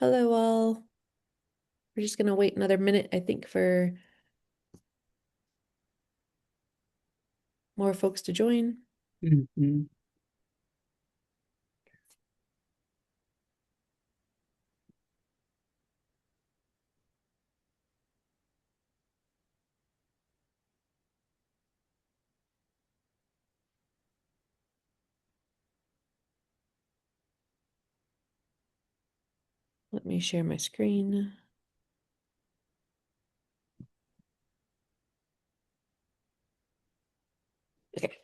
Hello, all. We're just gonna wait another minute, I think, for more folks to join. Mhm. Let me share my screen. Okay.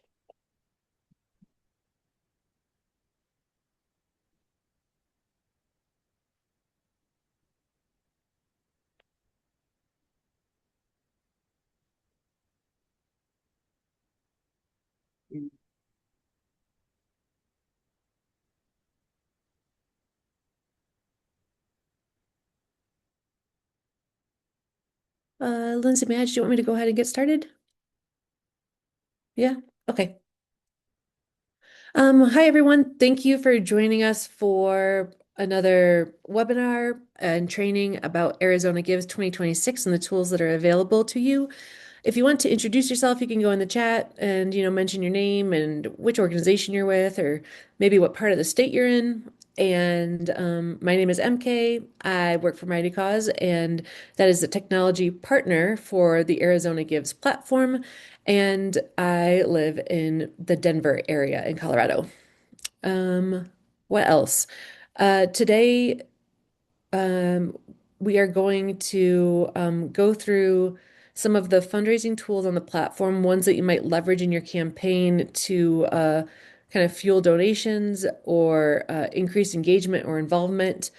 Lindsay, Madge, do you want me to go ahead and get started? Yeah? Okay. Hi everyone. Thank you for joining us for another webinar and training about Arizona Gives 2026 and the tools that are available to you. If you want to introduce yourself, you can go in the chat and, mention your name and which organization you're with, or maybe what part of the state you're in. And my name is MK. I work for Mighty Cause, and that is the technology partner for the Arizona Gives platform. And I live in the Denver area in Colorado. Um, what else? Today, um, we are going to go through some of the fundraising tools on the platform, ones that you might leverage in your campaign to kind of fuel donations or increase engagement or involvement.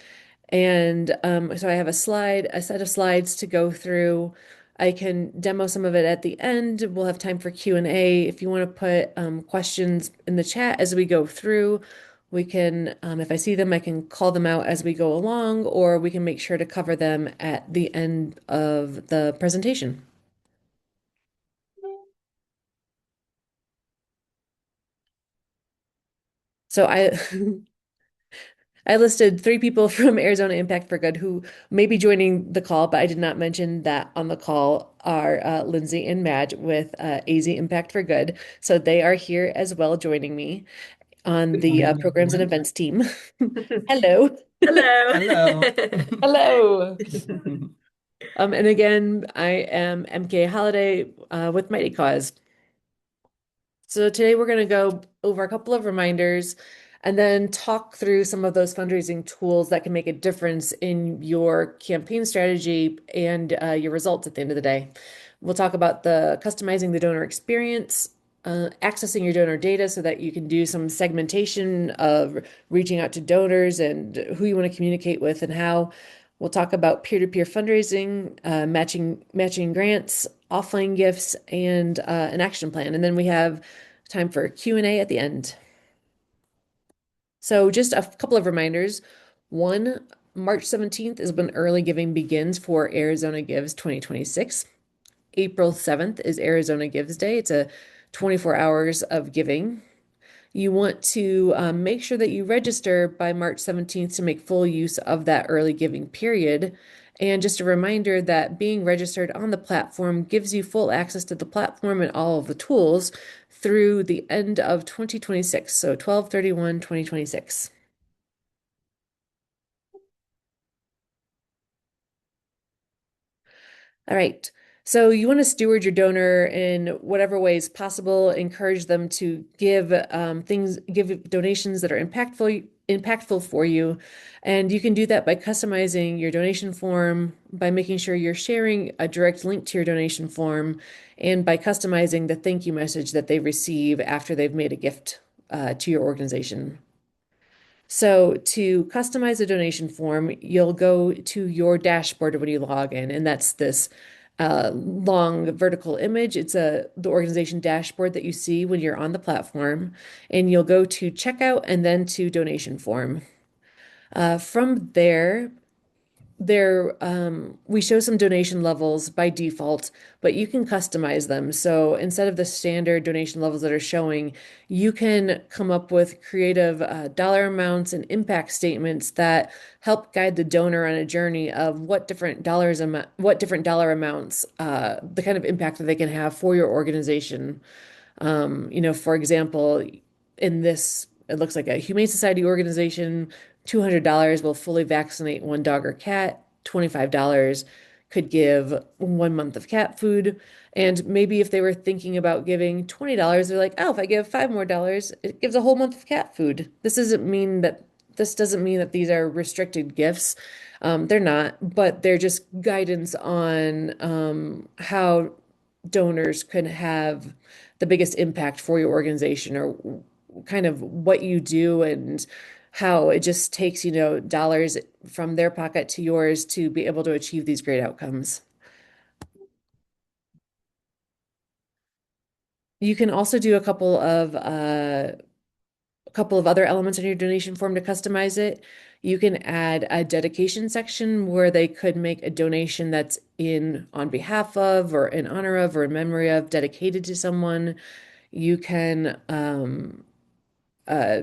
And so I have a set of slides to go through. I can demo some of it at the end. We'll have time for Q&A. If you want to put questions in the chat as we go through, we can, if I see them, I can call them out as we go along, or we can make sure to cover them at the end of the presentation. So I I listed three people from Arizona Impact for Good who may be joining the call, but I did not mention that on the call are Lindsay and Madge with AZ Impact for Good. So they are here as well joining me on Good the morning, programs and everyone. events team. Hello. Hello. Hello. Hello. And again, I am MK Holiday with Mighty Cause. So today we're going to go over a couple of reminders and then talk through some of those fundraising tools that can make a difference in your campaign strategy and your results at the end of the day. We'll talk about the customizing the donor experience, accessing your donor data so that you can do some segmentation of reaching out to donors and who you want to communicate with and how. We'll talk about peer-to-peer fundraising, matching grants, offline gifts, and an action plan. And then we have time for Q&A at the end. So just a couple of reminders. One, March 17th is when early giving begins for Arizona Gives 2026. April 7th is Arizona Gives Day. It's a 24 hours of giving. You want to make sure that you register by March 17th to make full use of that early giving period. And just a reminder that being registered on the platform gives you full access to the platform and all of the tools through the end of 2026, so 12/31/2026. All right. So you want to steward your donor in whatever ways possible, encourage them to give donations that are impactful for you. And you can do that by customizing your donation form, by making sure you're sharing a direct link to your donation form, and by customizing the thank you message that they receive after they've made a gift to your organization. So to customize a donation form, you'll go to your dashboard when you log in, and that's this long vertical image. It's the organization dashboard that you see when you're on the platform, and you'll go to checkout and then to donation form. From there, we show some donation levels by default, but you can customize them. So instead of the standard donation levels that are showing, you can come up with creative dollar amounts and impact statements that help guide the donor on a journey of what different dollar amounts, the kind of impact that they can have for your organization. For example, in this, it looks like a Humane Society organization, $200 will fully vaccinate one dog or cat, $25 could give 1 month of cat food. And maybe if they were thinking about giving $20, they're like, oh, if I give $5 more, it gives a whole month of cat food. This doesn't mean that these are restricted gifts. They're not, but they're just guidance on how donors can have the biggest impact for your organization or kind of what you do and how it just takes, dollars from their pocket to yours to be able to achieve these great outcomes. You can also do a couple of other elements in your donation form to customize it. You can add a dedication section where they could make a donation that's in on behalf of or in honor of or in memory of, dedicated to someone. You can uh,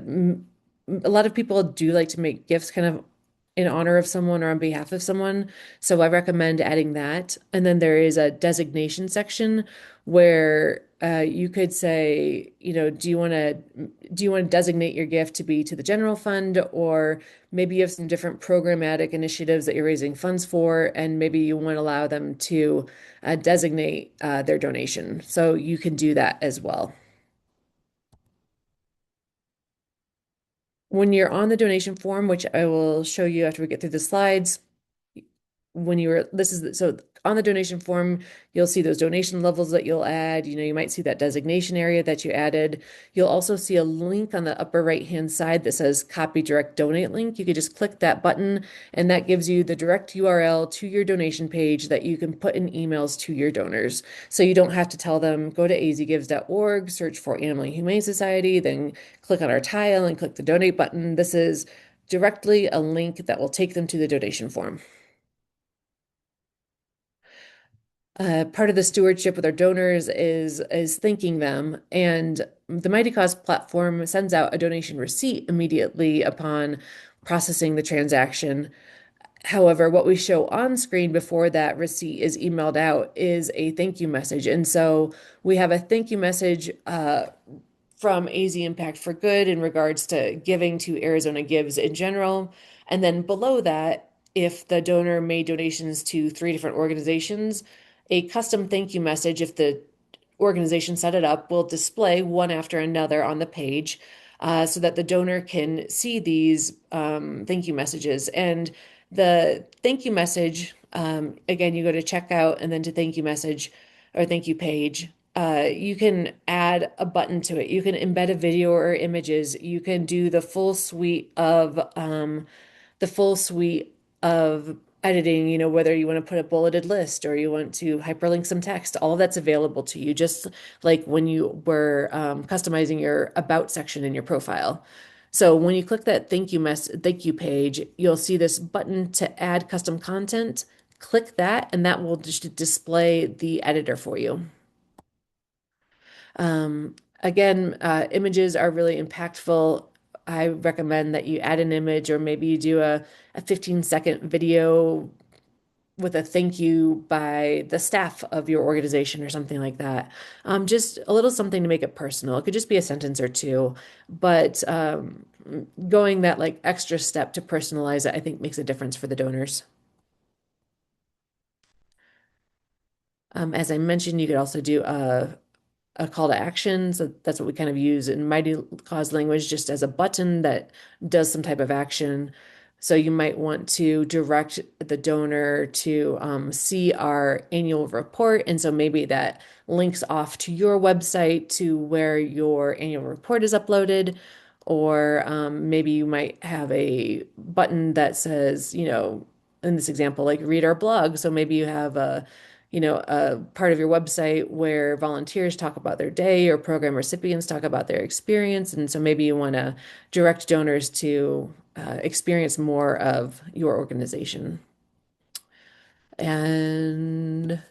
a lot of people do like to make gifts kind of in honor of someone or on behalf of someone. So I recommend adding that. And then there is a designation section where you could say, do you want to designate your gift to be to the general fund, or maybe you have some different programmatic initiatives that you're raising funds for, and maybe you want to allow them to designate their donation. So you can do that as well. When you're on the donation form, which I will show you after we get through the slides, when you were this is so on the donation form, you'll see those donation levels that you'll add. You might see that designation area that you added. You'll also see a link on the upper right hand side that says copy direct donate link. You could just click that button, and that gives you the direct URL to your donation page that you can put in emails to your donors. So you don't have to tell them go to azgives.org, search for Animal and Humane Society, then click on our tile and click the donate button. This is directly a link that will take them to the donation form. Part of the stewardship with our donors is thanking them, and the Mighty Cause platform sends out a donation receipt immediately upon processing the transaction. However, what we show on screen before that receipt is emailed out is a thank you message. And so we have a thank you message from AZ Impact for Good in regards to giving to Arizona Gives in general. And then below that, if the donor made donations to three different organizations, a custom thank you message, if the organization set it up, will display one after another on the page so that the donor can see these thank you messages. And the thank you message, again, you go to checkout and then to thank you message or thank you page. You can add a button to it. You can embed a video or images. You can do the full suite of editing, whether you want to put a bulleted list or you want to hyperlink some text, all of that's available to you, just like when you were customizing your about section in your profile. So when you click that thank you page, you'll see this button to add custom content. Click that, and that will just display the editor for you. Again, images are really impactful. I recommend that you add an image, or maybe you do a 15-second video with a thank you by the staff of your organization or something like that. Just a little something to make it personal. It could just be a sentence or two, but going that like extra step to personalize it, I think makes a difference for the donors. As I mentioned, you could also do a call to action. So that's what we kind of use in Mighty Cause language, just as a button that does some type of action. So you might want to direct the donor to see our annual report. And so maybe that links off to your website to where your annual report is uploaded. Or maybe you might have a button that says, in this example, like read our blog. So maybe you have a part of your website where volunteers talk about their day or program recipients talk about their experience. And so maybe you want to direct donors to experience more of your organization. And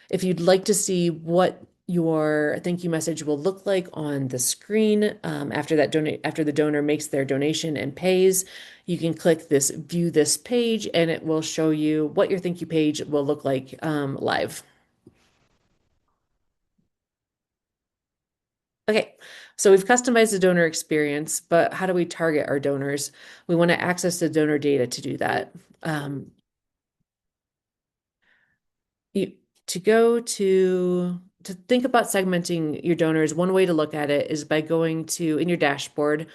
if you'd like to see what your thank you message will look like on the screen after the donor makes their donation and pays, you can click this view this page and it will show you what your thank you page will look like live. Okay, so we've customized the donor experience, but how do we target our donors? We want to access the donor data to do that. Um, you to go to think about segmenting your donors, one way to look at it is by going to in your dashboard,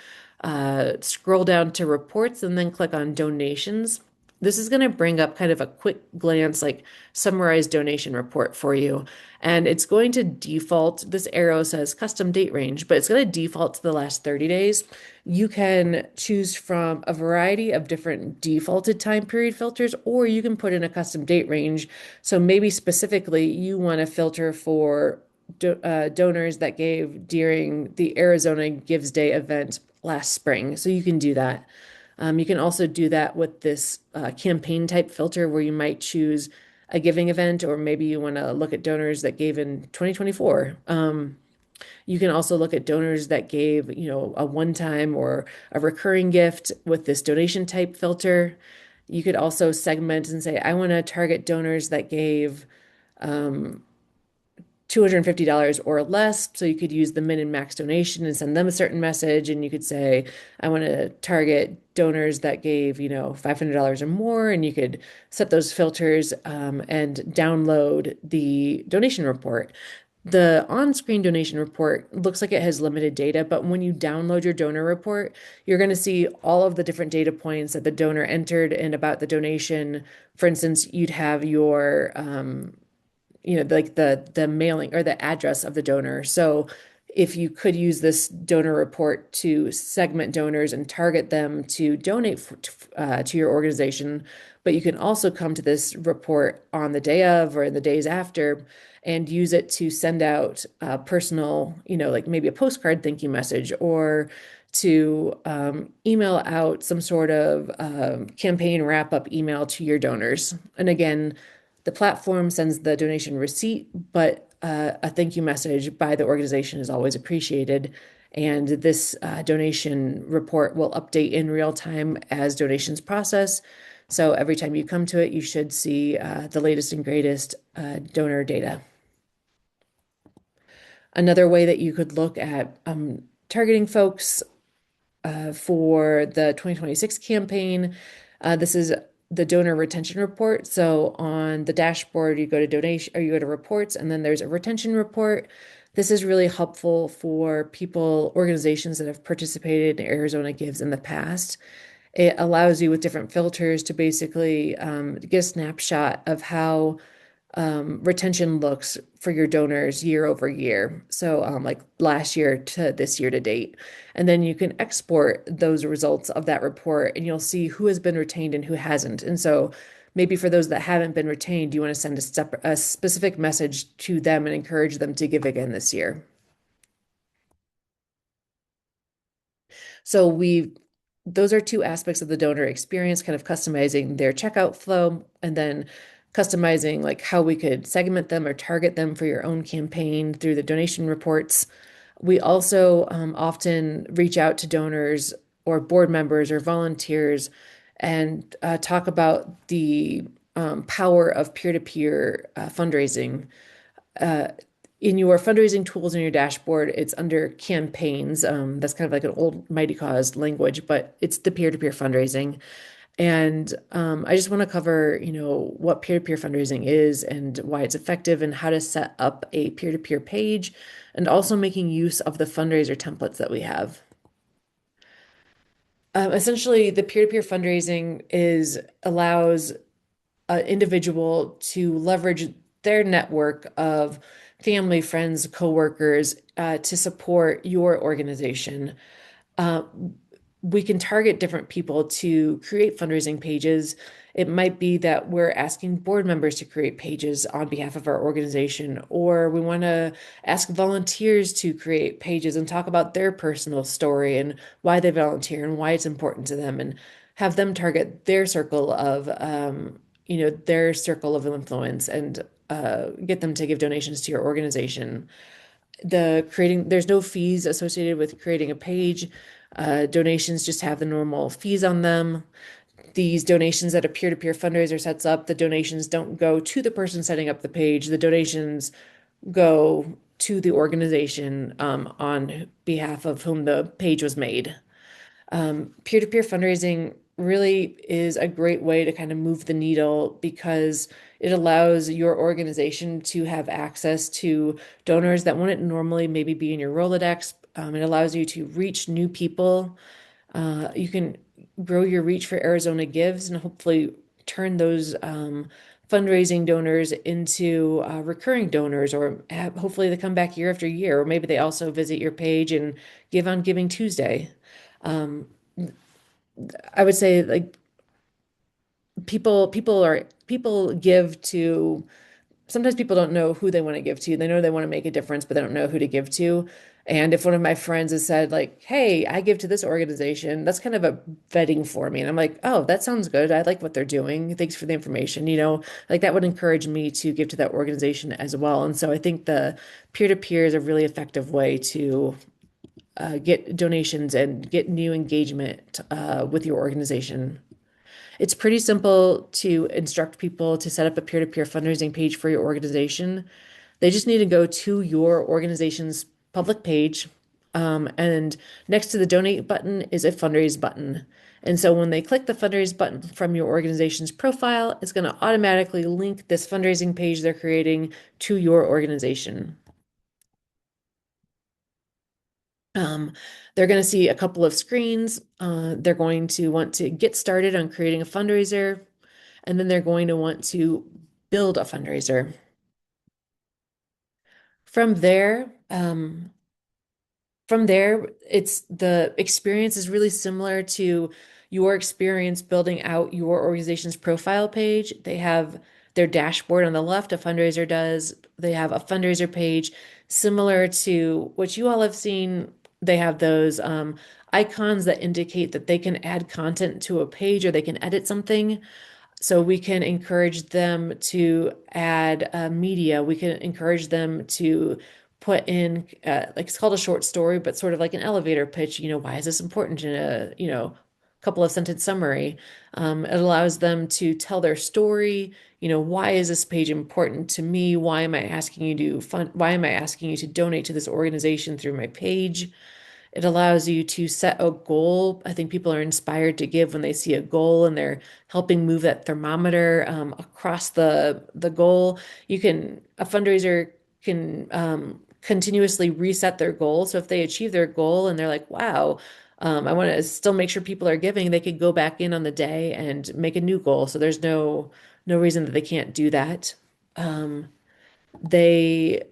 scroll down to reports and then click on donations. This is going to bring up kind of a quick glance, like summarized donation report for you. And it's going to default, this arrow says custom date range, but it's going to default to the last 30 days. You can choose from a variety of different defaulted time period filters, or you can put in a custom date range. So maybe specifically you want to filter for donors that gave during the Arizona Gives Day event last spring. So you can do that. You can also do that with this campaign type filter where you might choose a giving event, or maybe you want to look at donors that gave in 2024. You can also look at donors that gave, a one-time or a recurring gift with this donation type filter. You could also segment and say, I want to target donors that gave $250 or less. So you could use the min and max donation and send them a certain message. And you could say, I want to target donors that gave, $500 or more. And you could set those filters and download the donation report. The on-screen donation report looks like it has limited data, but when you download your donor report, you're going to see all of the different data points that the donor entered and about the donation. For instance, you'd have your like the mailing or the address of the donor. So if you could use this donor report to segment donors and target them to donate to your organization, but you can also come to this report on the day of or the days after and use it to send out personal, like maybe a postcard thank you message, or to email out some sort of campaign wrap up email to your donors. And again, the platform sends the donation receipt, but a thank you message by the organization is always appreciated. And this donation report will update in real time as donations process. So every time you come to it, you should see the latest and greatest donor data. Another way that you could look at targeting folks for the 2026 campaign. This is the donor retention report. So on the dashboard, you go to donation or you go to reports, and then there's a retention report. This is really helpful for people, organizations that have participated in Arizona Gives in the past. It allows you with different filters to basically get a snapshot of how retention looks for your donors year over year. So, like last year to this year to date. And then you can export those results of that report and you'll see who has been retained and who hasn't. And so, maybe for those that haven't been retained, you want to send a specific message to them and encourage them to give again this year. So those are two aspects of the donor experience, kind of customizing their checkout flow and then customizing like how we could segment them or target them for your own campaign through the donation reports. We also often reach out to donors or board members or volunteers and talk about the power of peer-to-peer fundraising. Uh, in your fundraising tools in your dashboard, it's under campaigns. That's kind of like an old Mighty Cause language, but it's the peer-to-peer fundraising. And I just want to cover, what peer-to-peer fundraising is and why it's effective and how to set up a peer-to-peer page and also making use of the fundraiser templates that we have. Essentially, the peer-to-peer fundraising is allows an individual to leverage their network of family, friends, coworkers to support your organization. Uh, we can target different people to create fundraising pages. It might be that we're asking board members to create pages on behalf of our organization, or we want to ask volunteers to create pages and talk about their personal story and why they volunteer and why it's important to them, and have them target their circle of their circle of influence and get them to give donations to your organization. There's no fees associated with creating a page. Donations just have the normal fees on them. These donations that a peer-to-peer fundraiser sets up, the donations don't go to the person setting up the page. The donations go to the organization on behalf of whom the page was made. Peer-to-peer fundraising really is a great way to kind of move the needle because it allows your organization to have access to donors that wouldn't normally maybe be in your Rolodex. It allows you to reach new people. You can grow your reach for Arizona Gives and hopefully turn those fundraising donors into recurring donors, or hopefully they come back year after year, or maybe they also visit your page and give on Giving Tuesday. Um, I would say like people give to sometimes people don't know who they want to give to. They know they want to make a difference, but they don't know who to give to. And if one of my friends has said like, "Hey, I give to this organization," that's kind of a vetting for me. And I'm like, "Oh, that sounds good. I like what they're doing. Thanks for the information." Like that would encourage me to give to that organization as well. And so I think the peer-to-peer is a really effective way to get donations and get new engagement with your organization. It's pretty simple to instruct people to set up a peer-to-peer fundraising page for your organization. They just need to go to your organization's public page, and next to the donate button is a fundraise button. And so when they click the fundraise button from your organization's profile, it's going to automatically link this fundraising page they're creating to your organization. Um, they're going to see a couple of screens. They're going to want to get started on creating a fundraiser, and then they're going to want to build a fundraiser. From there, it's the experience is really similar to your experience building out your organization's profile page. They have their dashboard on the left, a fundraiser does. They have a fundraiser page similar to what you all have seen. They have those icons that indicate that they can add content to a page or they can edit something. So we can encourage them to add media. We can encourage them to put in, like it's called a short story, but sort of like an elevator pitch. Why is this important in a, couple of sentence summary? It allows them to tell their story. Why is this page important to me? Why am I asking you to donate to this organization through my page? It allows you to set a goal. I think people are inspired to give when they see a goal and they're helping move that thermometer across the goal. A fundraiser can continuously reset their goal. So if they achieve their goal and they're like, wow, I want to still make sure people are giving, they could go back in on the day and make a new goal. So there's no reason that they can't do that. Um, they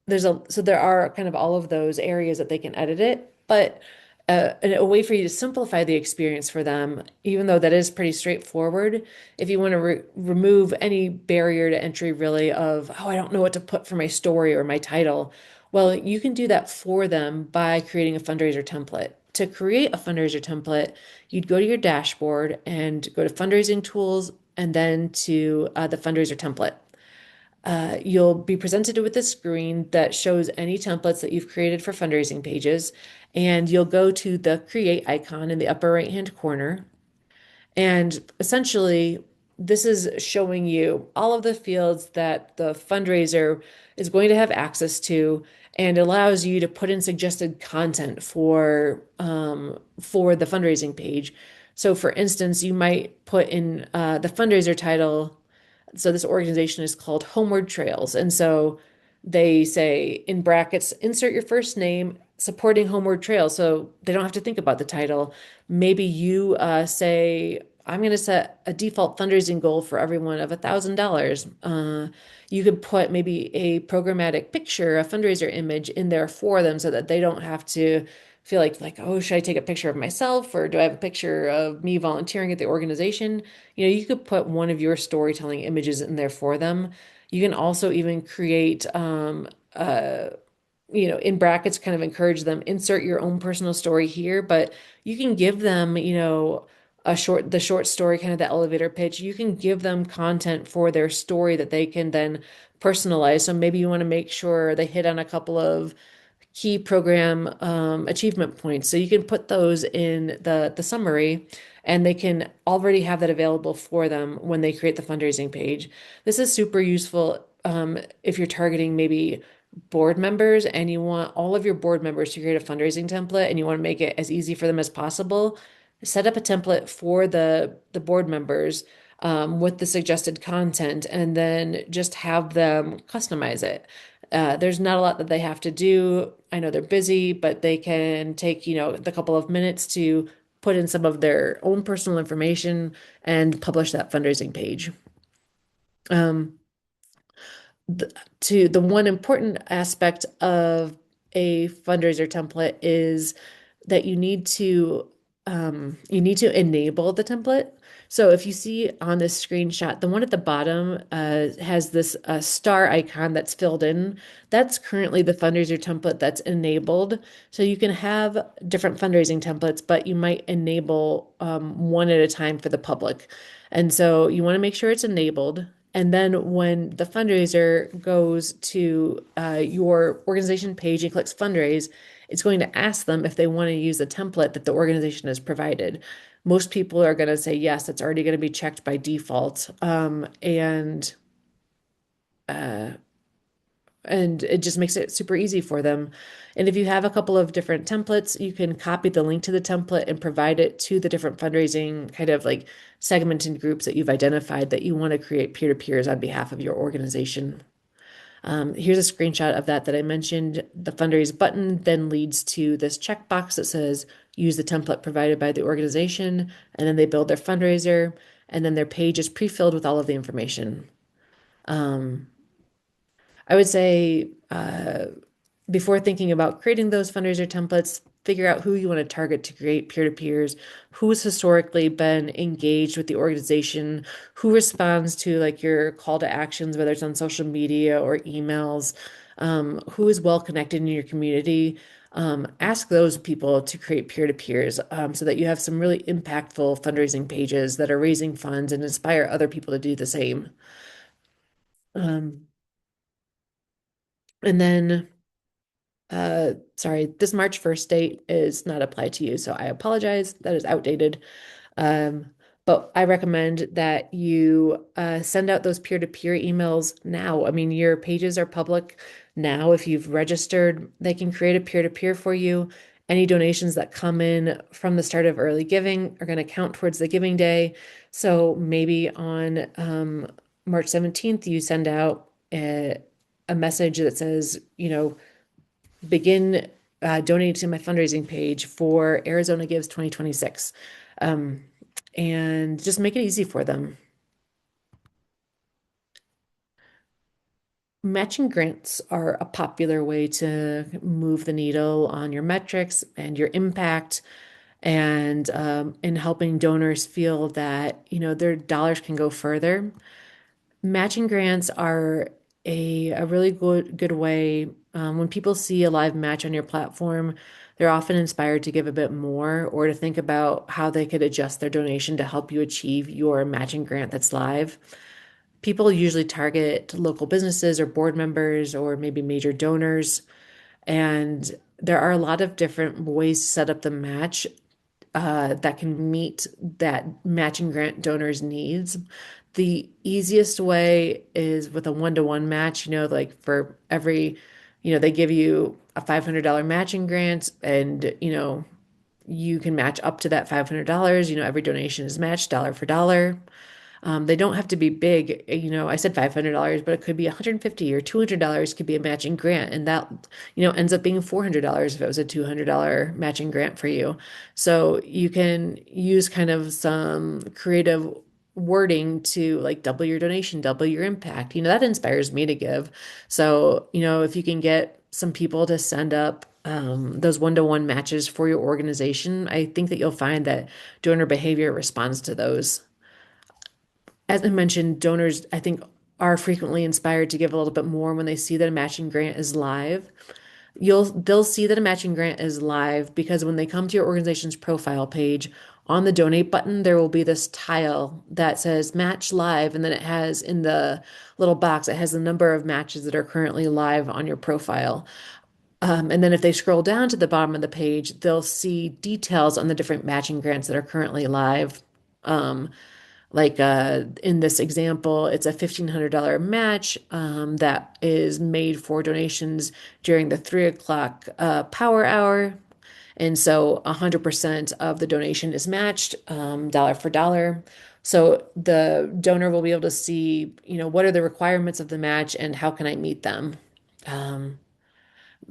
so there are kind of all of those areas that they can edit it, but a way for you to simplify the experience for them, even though that is pretty straightforward, if you want to remove any barrier to entry really of, oh, I don't know what to put for my story or my title. Well, you can do that for them by creating a fundraiser template. To create a fundraiser template, you'd go to your dashboard and go to fundraising tools and then to the fundraiser template. You'll be presented with a screen that shows any templates that you've created for fundraising pages, and you'll go to the create icon in the upper right-hand corner. And essentially, this is showing you all of the fields that the fundraiser is going to have access to and allows you to put in suggested content for the fundraising page. So, for instance, you might put in the fundraiser title. So this organization is called Homeward Trails. And so they say in brackets, insert your first name, supporting Homeward Trails. So they don't have to think about the title. Maybe you say, I'm going to set a default fundraising goal for everyone of $1,000. You could put maybe a programmatic picture, a fundraiser image in there for them so that they don't have to feel like, oh, should I take a picture of myself or do I have a picture of me volunteering at the organization? You could put one of your storytelling images in there for them. You can also even create, in brackets, kind of encourage them, insert your own personal story here, but you can give them, the short story, kind of the elevator pitch, you can give them content for their story that they can then personalize. So maybe you want to make sure they hit on a couple of key program achievement points. So you can put those in the summary, and they can already have that available for them when they create the fundraising page. This is super useful if you're targeting maybe board members and you want all of your board members to create a fundraising template and you want to make it as easy for them as possible. Set up a template for the board members with the suggested content, and then just have them customize it. There's not a lot that they have to do. I know they're busy, but they can take, the couple of minutes to put in some of their own personal information and publish that fundraising page. Um, the one important aspect of a fundraiser template is that you need to enable the template. So if you see on this screenshot, the one at the bottom has this star icon that's filled in. That's currently the fundraiser template that's enabled. So you can have different fundraising templates, but you might enable one at a time for the public. And so you want to make sure it's enabled. And then when the fundraiser goes to your organization page and clicks fundraise, it's going to ask them if they want to use a template that the organization has provided. Most people are going to say yes, it's already going to be checked by default. Uh, and it just makes it super easy for them. And if you have a couple of different templates, you can copy the link to the template and provide it to the different fundraising kind of like segmented groups that you've identified that you want to create peer-to-peers on behalf of your organization. Here's a screenshot of that I mentioned. The fundraise button then leads to this checkbox that says use the template provided by the organization, and then they build their fundraiser, and then their page is pre-filled with all of the information. Um, I would say before thinking about creating those fundraiser templates, figure out who you want to target to create peer-to-peers, who's historically been engaged with the organization, who responds to like your call to actions, whether it's on social media or emails, who is well connected in your community. Ask those people to create peer-to-peers so that you have some really impactful fundraising pages that are raising funds and inspire other people to do the same. Um, and then sorry, this March 1st date is not applied to you, so I apologize. That is outdated. Um, but I recommend that you send out those peer-to-peer emails now. I mean, your pages are public now. If you've registered, they can create a peer-to-peer for you. Any donations that come in from the start of early giving are going to count towards the giving day. So maybe on March 17th, you send out a message that says, begin donating to my fundraising page for Arizona Gives 2026. Um, and just make it easy for them. Matching grants are a popular way to move the needle on your metrics and your impact, and in helping donors feel that, their dollars can go further. Matching grants are a really good way. When people see a live match on your platform, they're often inspired to give a bit more or to think about how they could adjust their donation to help you achieve your matching grant that's live. People usually target local businesses or board members or maybe major donors. And there are a lot of different ways to set up the match that can meet that matching grant donor's needs. The easiest way is with a one-to-one match, like for every, they give you a $500 matching grant, and, you can match up to that $500. Every donation is matched dollar for dollar. They don't have to be big. I said $500, but it could be $150 or $200 could be a matching grant. And that, ends up being $400 if it was a $200 matching grant for you. So you can use kind of some creative wording to like double your donation, double your impact. That inspires me to give. So, if you can get some people to send up those one-to-one matches for your organization, I think that you'll find that donor behavior responds to those. As I mentioned, donors, I think, are frequently inspired to give a little bit more when they see that a matching grant is live. They'll see that a matching grant is live because when they come to your organization's profile page, on the donate button, there will be this tile that says match live, and then it has in the little box, it has the number of matches that are currently live on your profile. And then if they scroll down to the bottom of the page, they'll see details on the different matching grants that are currently live. Um, in this example, it's a $1,500 match that is made for donations during the 3 o'clock power hour. And so 100% of the donation is matched dollar for dollar. So the donor will be able to see, what are the requirements of the match and how can I meet them? Um,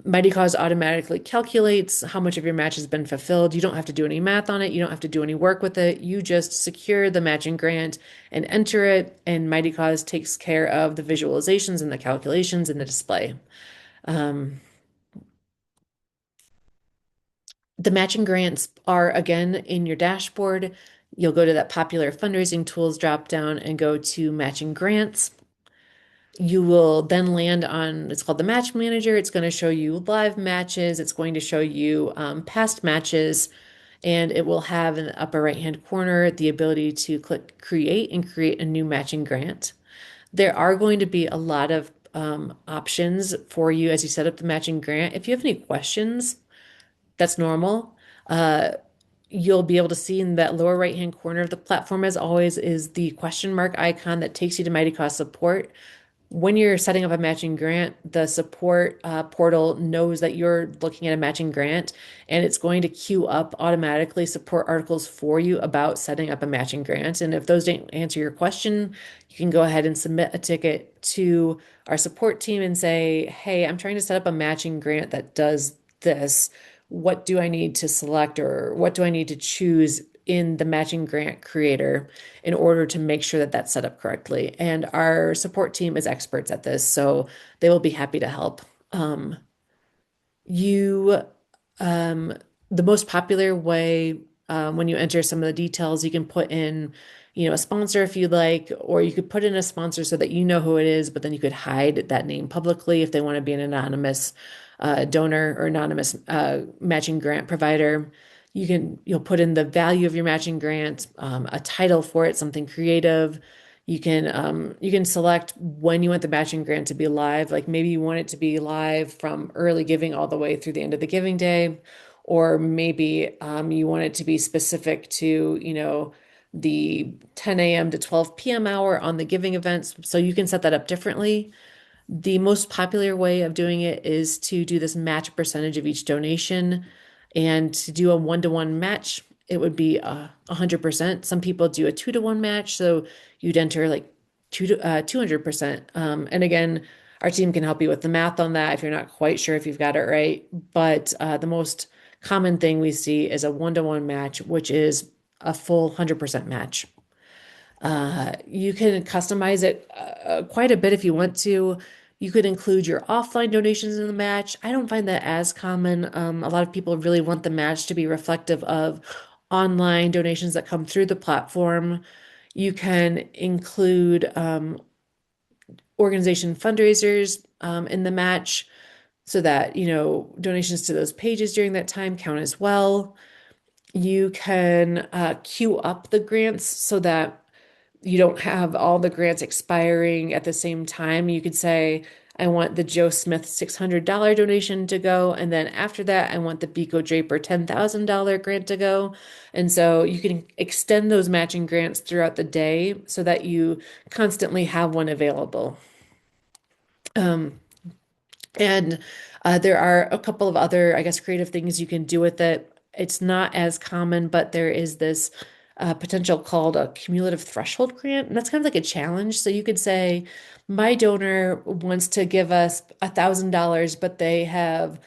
Mighty Cause automatically calculates how much of your match has been fulfilled. You don't have to do any math on it. You don't have to do any work with it. You just secure the matching grant and enter it, and Mighty Cause takes care of the visualizations and the calculations and the display. Um, the matching grants are again in your dashboard. You'll go to that popular fundraising tools drop down and go to matching grants. You will then land on, it's called the match manager. It's going to show you live matches. It's going to show you past matches, and it will have in the upper right-hand corner the ability to click create and create a new matching grant. There are going to be a lot of options for you as you set up the matching grant. If you have any questions, that's normal. Uh, you'll be able to see in that lower right-hand corner of the platform, as always, is the question mark icon that takes you to Mighty Cost Support. When you're setting up a matching grant, the support portal knows that you're looking at a matching grant, and it's going to queue up automatically support articles for you about setting up a matching grant. And if those don't answer your question, you can go ahead and submit a ticket to our support team and say, hey, I'm trying to set up a matching grant that does this. What do I need to select, or what do I need to choose in the matching grant creator in order to make sure that that's set up correctly? And our support team is experts at this, so they will be happy to help. You, um, the most popular way, when you enter some of the details, you can put in, a sponsor if you'd like, or you could put in a sponsor so that you know who it is, but then you could hide that name publicly if they want to be an anonymous donor or anonymous matching grant provider. You'll put in the value of your matching grant, a title for it, something creative. You can select when you want the matching grant to be live. Like maybe you want it to be live from early giving all the way through the end of the giving day, or maybe you want it to be specific to, the 10 a.m. to 12 p.m. hour on the giving events. So you can set that up differently. The most popular way of doing it is to do this match percentage of each donation. And to do a one-to-one match, it would be 100%. Some people do a 2-to-1 match, so you'd enter like 200%. And again, our team can help you with the math on that if you're not quite sure if you've got it right. But the most common thing we see is a one-to-one match, which is a full 100% match. You can customize it quite a bit if you want to. You could include your offline donations in the match. I don't find that as common. A lot of people really want the match to be reflective of online donations that come through the platform. You can include organization fundraisers in the match so that, donations to those pages during that time count as well. You can queue up the grants so that you don't have all the grants expiring at the same time. You could say, I want the Joe Smith $600 donation to go. And then after that, I want the Biko Draper $10,000 grant to go. And so you can extend those matching grants throughout the day so that you constantly have one available. Um, and there are a couple of other, I guess, creative things you can do with it. It's not as common, but there is this potential called a cumulative threshold grant. And that's kind of like a challenge. So you could say, my donor wants to give us $1,000, but they have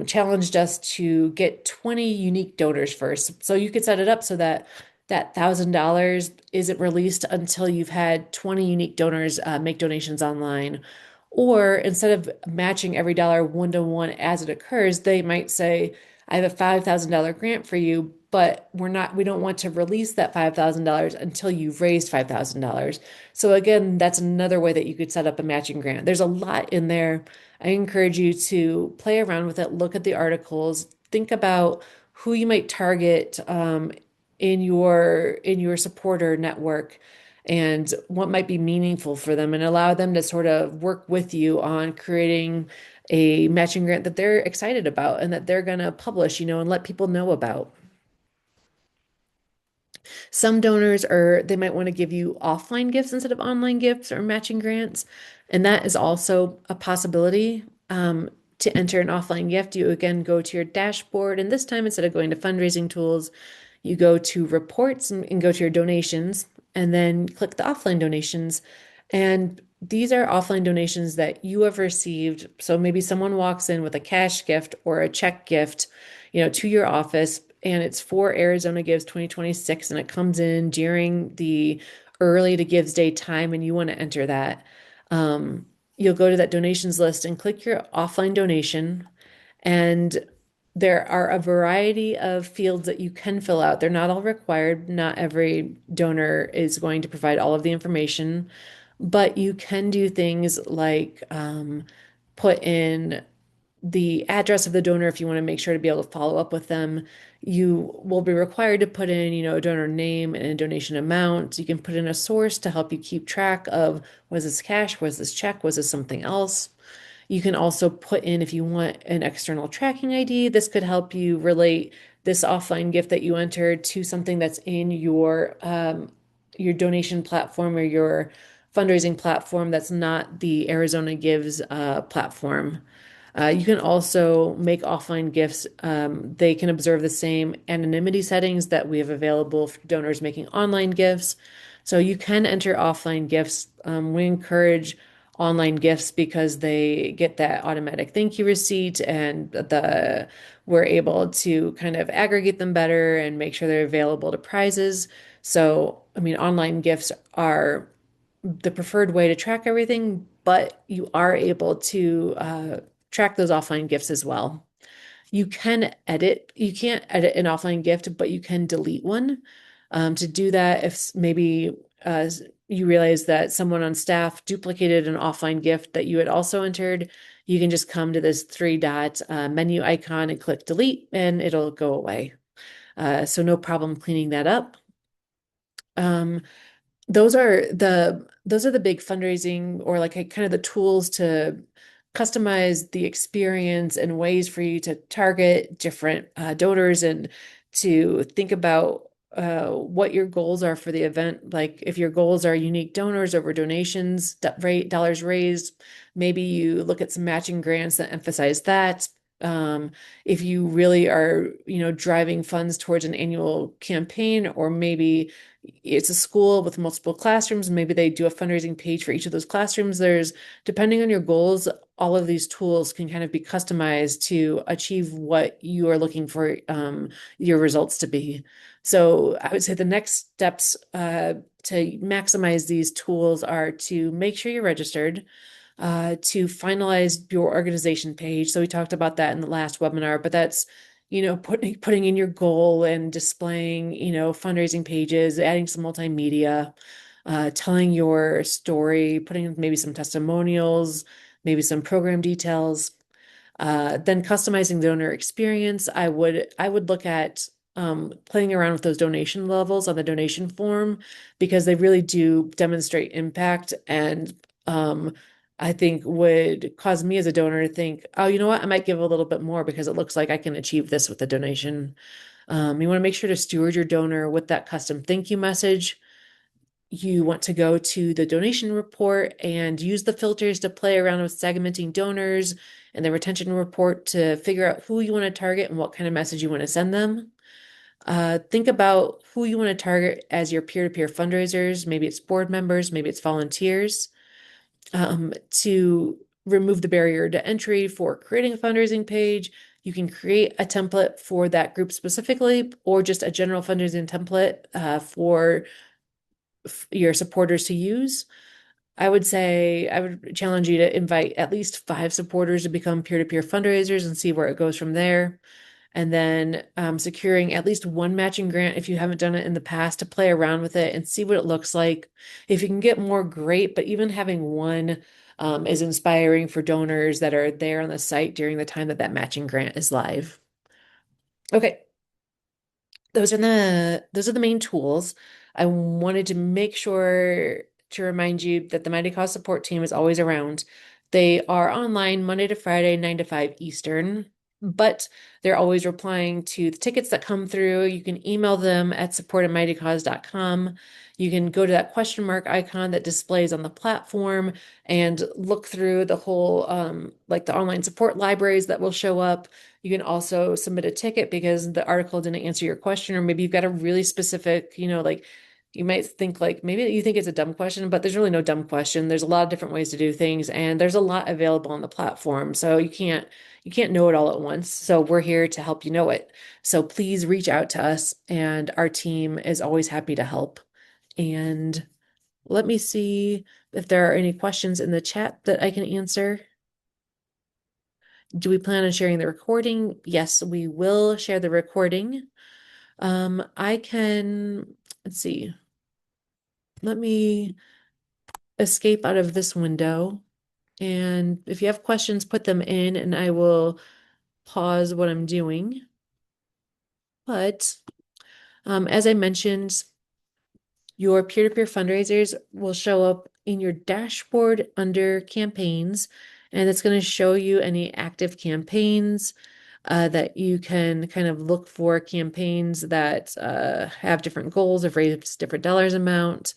challenged us to get 20 unique donors first. So you could set it up so that that $1,000 isn't released until you've had 20 unique donors make donations online. Or instead of matching every dollar one-to-one as it occurs, they might say, I have a $5,000 grant for you, but we don't want to release that $5,000 until you've raised $5,000. So again, that's another way that you could set up a matching grant. There's a lot in there. I encourage you to play around with it, look at the articles, think about who you might target in your supporter network and what might be meaningful for them and allow them to sort of work with you on creating a matching grant that they're excited about and that they're going to publish, and let people know about. Some donors are, they might want to give you offline gifts instead of online gifts or matching grants. And that is also a possibility. To enter an offline gift, you again go to your dashboard. And this time, instead of going to fundraising tools, you go to reports and go to your donations and then click the offline donations. And these are offline donations that you have received. So maybe someone walks in with a cash gift or a check gift, to your office, and it's for Arizona Gives 2026, and it comes in during the early to Gives Day time, and you want to enter that. You'll go to that donations list and click your offline donation, and there are a variety of fields that you can fill out. They're not all required. Not every donor is going to provide all of the information, but you can do things like put in the address of the donor if you want to make sure to be able to follow up with them. You will be required to put in, a donor name and a donation amount. You can put in a source to help you keep track of, was this cash, was this check, was this something else? You can also put in, if you want, an external tracking ID. This could help you relate this offline gift that you entered to something that's in your donation platform or your fundraising platform that's not the Arizona Gives platform. You can also make offline gifts. They can observe the same anonymity settings that we have available for donors making online gifts. So you can enter offline gifts. We encourage online gifts because they get that automatic thank you receipt, and we're able to kind of aggregate them better and make sure they're available to prizes. So, I mean, online gifts are the preferred way to track everything, but you are able to track those offline gifts as well. You can't edit an offline gift, but you can delete one. To do that, if maybe you realize that someone on staff duplicated an offline gift that you had also entered, you can just come to this three dot menu icon and click delete, and it'll go away. So no problem cleaning that up. Um, those are the big fundraising or like kind of the tools to customize the experience and ways for you to target different donors and to think about what your goals are for the event. Like if your goals are unique donors over donations, dollars raised, maybe you look at some matching grants that emphasize that. Um, if you really are, driving funds towards an annual campaign, or maybe it's a school with multiple classrooms. Maybe they do a fundraising page for each of those classrooms. Depending on your goals, all of these tools can kind of be customized to achieve what you are looking for your results to be. So I would say the next steps to maximize these tools are to make sure you're registered, to finalize your organization page. So we talked about that in the last webinar, but that's putting in your goal and displaying, fundraising pages, adding some multimedia, telling your story, putting in maybe some testimonials, maybe some program details. Then customizing the donor experience, I would look at playing around with those donation levels on the donation form because they really do demonstrate impact, and I think would cause me as a donor to think, oh, you know what, I might give a little bit more because it looks like I can achieve this with the donation. You want to make sure to steward your donor with that custom thank you message. You want to go to the donation report and use the filters to play around with segmenting donors and the retention report to figure out who you want to target and what kind of message you want to send them. Think about who you want to target as your peer-to-peer fundraisers. Maybe it's board members, maybe it's volunteers. To remove the barrier to entry for creating a fundraising page, you can create a template for that group specifically, or just a general fundraising template for your supporters to use. I would say I would challenge you to invite at least 5 supporters to become peer-to-peer fundraisers and see where it goes from there. And then securing at least one matching grant if you haven't done it in the past, to play around with it and see what it looks like. If you can get more, great, but even having one is inspiring for donors that are there on the site during the time that that matching grant is live. Okay, Those are the main tools. I wanted to make sure to remind you that the Mighty Cause support team is always around. They are online Monday to Friday, 9 to 5 Eastern, but they're always replying to the tickets that come through. You can email them at support@mightycause.com. You can go to that question mark icon that displays on the platform and look through the whole like the online support libraries that will show up. You can also submit a ticket because the article didn't answer your question, or maybe you've got a really specific, like you might think like maybe you think it's a dumb question, but there's really no dumb question. There's a lot of different ways to do things, and there's a lot available on the platform. So you can't know it all at once. So we're here to help you know it. So please reach out to us, and our team is always happy to help. And let me see if there are any questions in the chat that I can answer. Do we plan on sharing the recording? Yes, we will share the recording. I can, let's see, let me escape out of this window. And if you have questions, put them in and I will pause what I'm doing. But as I mentioned, your peer-to-peer fundraisers will show up in your dashboard under campaigns, and it's going to show you any active campaigns that you can kind of look for campaigns that have different goals of raise different dollars amount.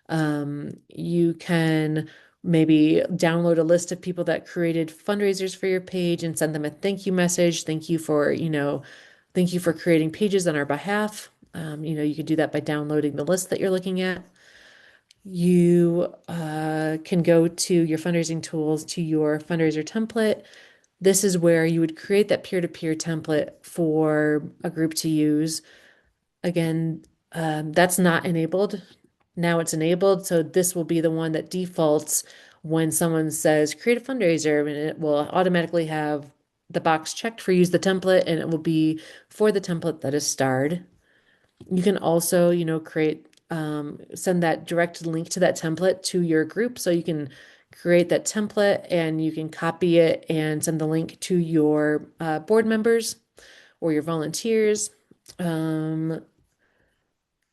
You can maybe download a list of people that created fundraisers for your page and send them a thank you message. Thank you for creating pages on our behalf. You could do that by downloading the list that you're looking at. You can go to your fundraising tools to your fundraiser template. This is where you would create that peer-to-peer template for a group to use. Again, that's not enabled. Now it's enabled, so this will be the one that defaults when someone says create a fundraiser, and it will automatically have the box checked for use the template, and it will be for the template that is starred. You can also, send that direct link to that template to your group. So you can create that template and you can copy it and send the link to your board members or your volunteers. Um,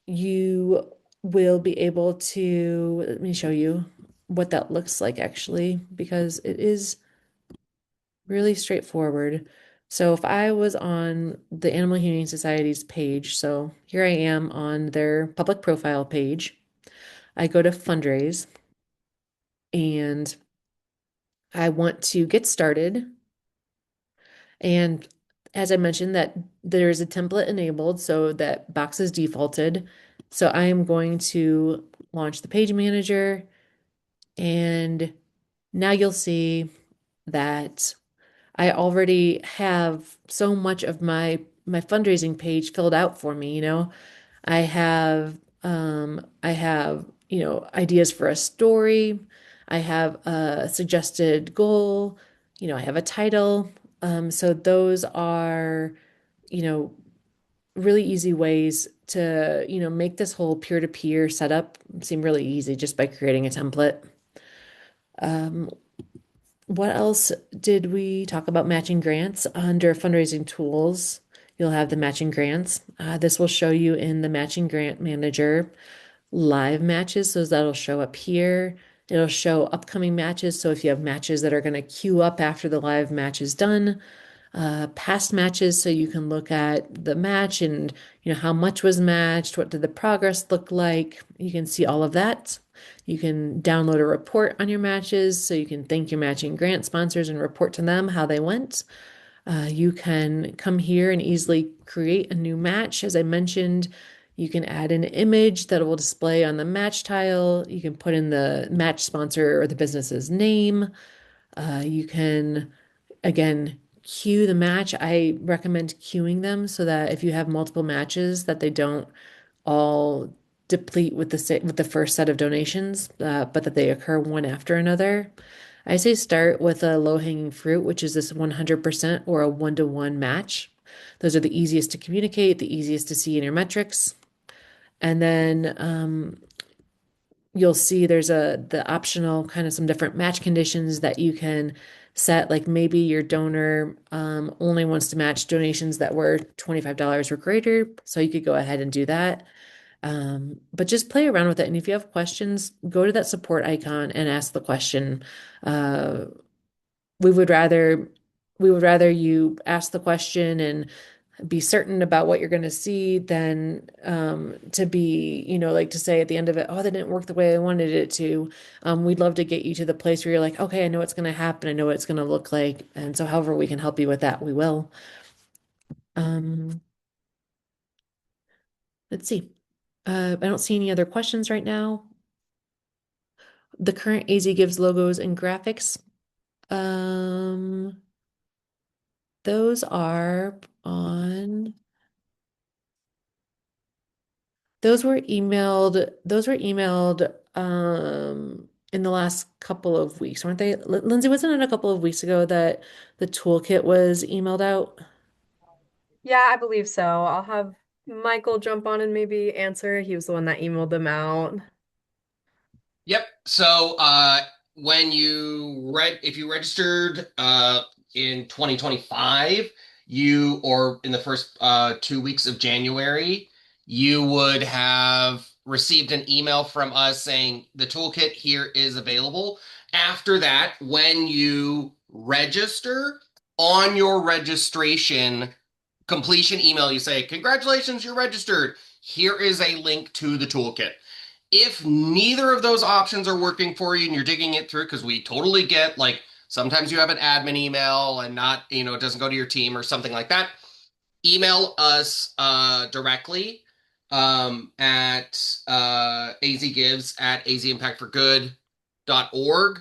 you will be able to, let me show you what that looks like actually, because it is really straightforward. So if I was on the Animal Humane Society's page, so here I am on their public profile page, I go to fundraise and I want to get started. And as I mentioned, that there's a template enabled, so that box is defaulted. So I am going to launch the page manager, and now you'll see that I already have so much of my fundraising page filled out for me, I have ideas for a story. I have a suggested goal. I have a title. So those are, you know, really easy ways to, make this whole peer-to-peer setup seem really easy just by creating a template. Um, what else did we talk about? Matching grants under fundraising tools. You'll have the matching grants. This will show you in the matching grant manager live matches, so that'll show up here. It'll show upcoming matches. So if you have matches that are going to queue up after the live match is done, past matches, so you can look at the match and how much was matched, what did the progress look like. You can see all of that. You can download a report on your matches, so you can thank your matching grant sponsors and report to them how they went. You can come here and easily create a new match. As I mentioned, you can add an image that will display on the match tile. You can put in the match sponsor or the business's name. You can, again, queue the match. I recommend queuing them so that if you have multiple matches, that they don't all deplete with the first set of donations, but that they occur one after another. I say start with a low-hanging fruit, which is this 100% or a one-to-one match. Those are the easiest to communicate, the easiest to see in your metrics. And then you'll see there's the optional kind of some different match conditions that you can set. Like maybe your donor only wants to match donations that were $25 or greater. So you could go ahead and do that. But just play around with it. And if you have questions, go to that support icon and ask the question. Uh, we would rather we would rather you ask the question and be certain about what you're going to see than to be, like to say at the end of it, oh, that didn't work the way I wanted it to. We'd love to get you to the place where you're like, okay, I know what's going to happen. I know what it's going to look like. And so, however we can help you with that, we will. Um, let's see. I don't see any other questions right now. The current AZ Gives logos and graphics. Um, those are on. Those were emailed in the last couple of weeks, weren't they? Lindsay, wasn't it a couple of weeks ago that the toolkit was emailed out? Yeah, I believe so. I'll have Michael jump on and maybe answer. He was the one that emailed them out. Yep. So when if you registered in 2025, you or in the first 2 weeks of January, you would have received an email from us saying the toolkit here is available. After that, when you register on your registration completion email, you say, "Congratulations, you're registered. Here is a link to the toolkit." If neither of those options are working for you and you're digging it through, because we totally get like sometimes you have an admin email and not, it doesn't go to your team or something like that, email us directly at azgives at azimpactforgood.org.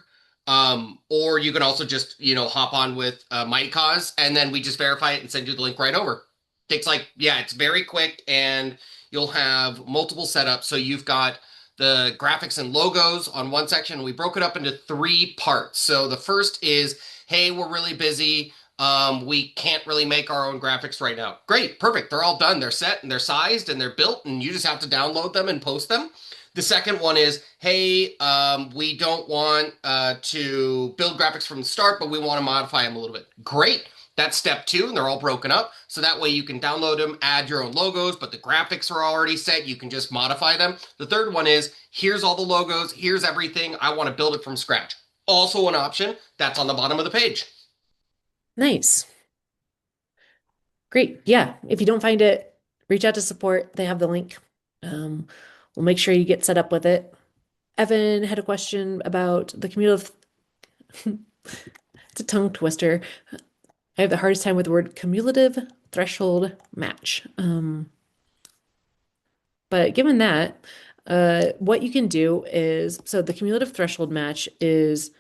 Or you can also just, hop on with Mighty Cause and then we just verify it and send you the link right over. Takes like, yeah, it's very quick and you'll have multiple setups. So you've got the graphics and logos on one section. We broke it up into three parts. So the first is, hey, we're really busy. We can't really make our own graphics right now. Great, perfect. They're all done. They're set and they're sized and they're built, and you just have to download them and post them. The second one is, hey, we don't want to build graphics from the start, but we want to modify them a little bit. Great. That's step two, and they're all broken up. So that way you can download them, add your own logos, but the graphics are already set. You can just modify them. The third one is, here's all the logos, here's everything. I want to build it from scratch. Also an option that's on the bottom of the page. Nice. Great. Yeah. If you don't find it, reach out to support. They have the link. Um, we'll make sure you get set up with it. Evan had a question about the cumulative, it's a tongue twister. I have the hardest time with the word cumulative threshold match. But given that, what you can do is, so the cumulative threshold match is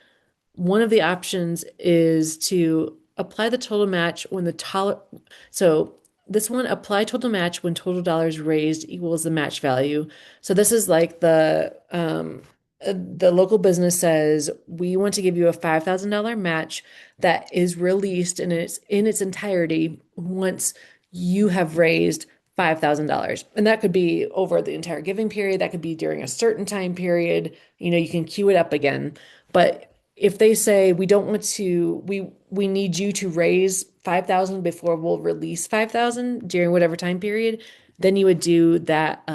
one of the options is to apply the total match when the total, so this one, apply total match when total dollars raised equals the match value. So this is like the local business says, we want to give you a $5,000 match that is released in its entirety once you have raised $5,000. And that could be over the entire giving period. That could be during a certain time period. You can queue it up again. But if they say we don't want to, we need you to raise 5,000 before we'll release 5,000 during whatever time period, then you would do that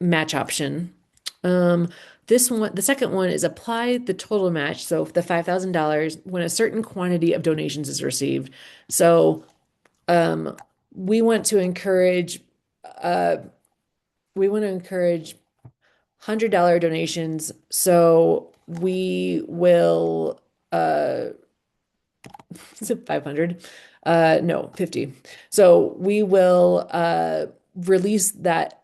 match option. Um, this one, the second one is apply the total match. So the $5,000 when a certain quantity of donations is received. So um, we want to encourage uh, we want to encourage $100 donations. So we will is it 500? No, 50. So we will release that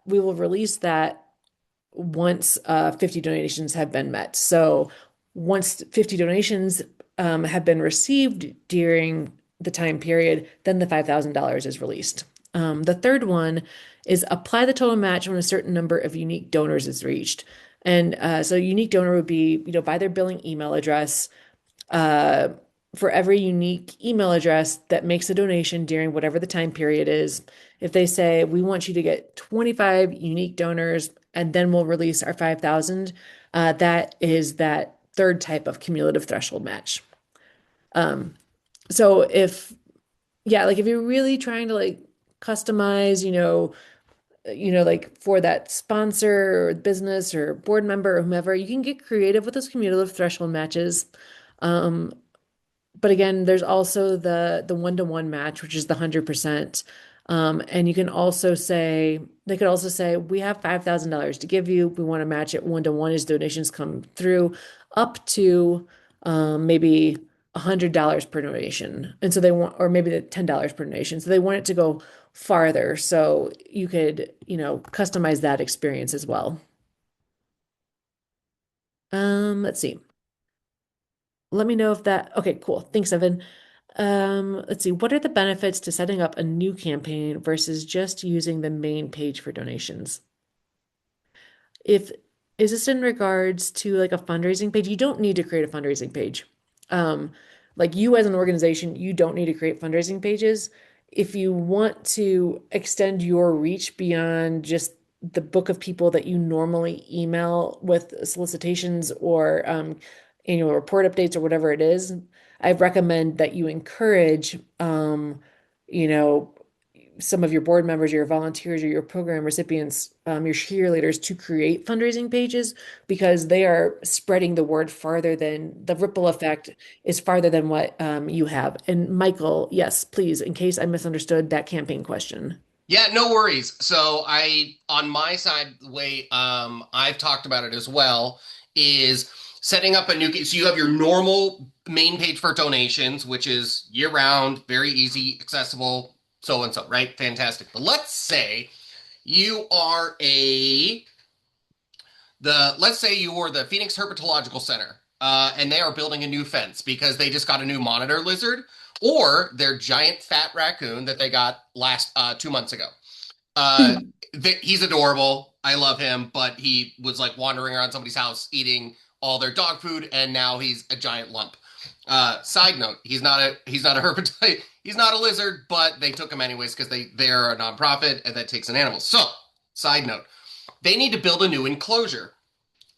once 50 donations have been met. So once 50 donations have been received during the time period, then the $5,000 is released. The third one is apply the total match when a certain number of unique donors is reached. And so unique donor would be, by their billing email address, uh, for every unique email address that makes a donation during whatever the time period is. If they say, we want you to get 25 unique donors and then we'll release our 5,000, that is that third type of cumulative threshold match. Um, so if yeah, like if you're really trying to like customize, like for that sponsor or business or board member or whomever, you can get creative with those cumulative threshold matches. Um, but again, there's also the one-to-one match, which is the 100%. And you can also say they could also say we have $5,000 to give you. We want to match it one-to-one as donations come through, up to maybe $100 per donation. And so they want, or maybe the $10 per donation. So they want it to go farther. So you could, customize that experience as well. Let's see. Let me know if that, okay, cool. Thanks, Evan. Let's see. What are the benefits to setting up a new campaign versus just using the main page for donations? If is this in regards to like a fundraising page? You don't need to create a fundraising page. Um, like you as an organization, you don't need to create fundraising pages. If you want to extend your reach beyond just the book of people that you normally email with solicitations or annual report updates or whatever it is, I recommend that you encourage you know, some of your board members, your volunteers, or your program recipients, your cheerleaders to create fundraising pages because they are spreading the word farther than the ripple effect is farther than what you have. And Michael, yes, please, in case I misunderstood that campaign question. Yeah, no worries. So on my side, the way I've talked about it as well is setting up a new, so you have your normal main page for donations, which is year round, very easy, accessible, so and so, right? Fantastic. But let's say you are let's say you are the Phoenix Herpetological Center, and they are building a new fence because they just got a new monitor lizard or their giant fat raccoon that they got last 2 months ago. Uh, he's adorable. I love him, but he was like wandering around somebody's house eating all their dog food, and now he's a giant lump. Side note: he's not a herpetite. He's not a lizard, but they took him anyways because they're a nonprofit and that takes an animal. So, side note: they need to build a new enclosure,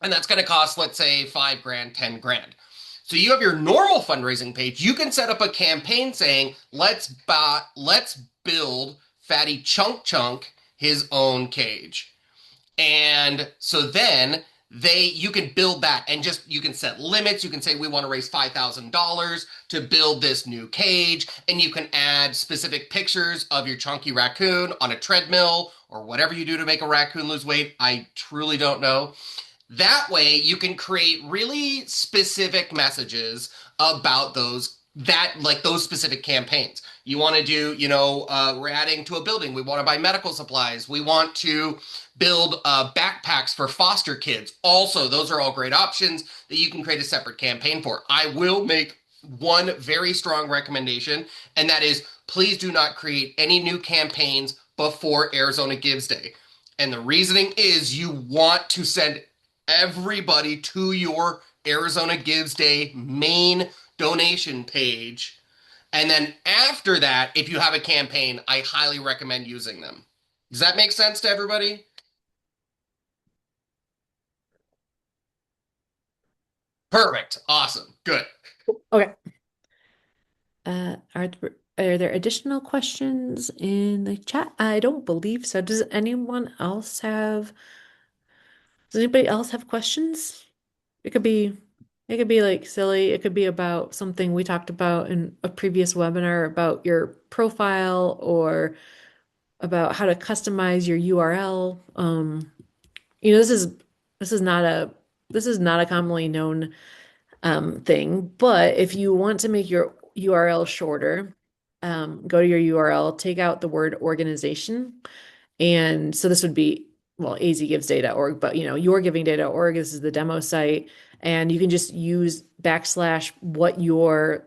and that's going to cost, let's say, 5 grand, 10 grand. So you have your normal fundraising page. You can set up a campaign saying, let's build Fatty Chunk Chunk his own cage. And so then you can build that and just you can set limits. You can say we want to raise $5,000 to build this new cage, and you can add specific pictures of your chunky raccoon on a treadmill or whatever you do to make a raccoon lose weight. I truly don't know. That way you can create really specific messages about those specific campaigns. You want to do, we're adding to a building. We want to buy medical supplies. We want to build backpacks for foster kids. Also, those are all great options that you can create a separate campaign for. I will make one very strong recommendation, and that is please do not create any new campaigns before Arizona Gives Day. And the reasoning is you want to send everybody to your Arizona Gives Day main donation page. And then after that, if you have a campaign, I highly recommend using them. Does that make sense to everybody? Perfect. Awesome. Good. Okay. Are there additional questions in the chat? I don't believe so. Does anybody else have questions? It could be, it could be like silly. It could be about something we talked about in a previous webinar about your profile or about how to customize your URL. You know, this is not a commonly known thing, but if you want to make your URL shorter, go to your URL, take out the word organization, and so this would be, well, azgivesday.org, but yourgivingday.org, this is the demo site. And you can just use backslash what your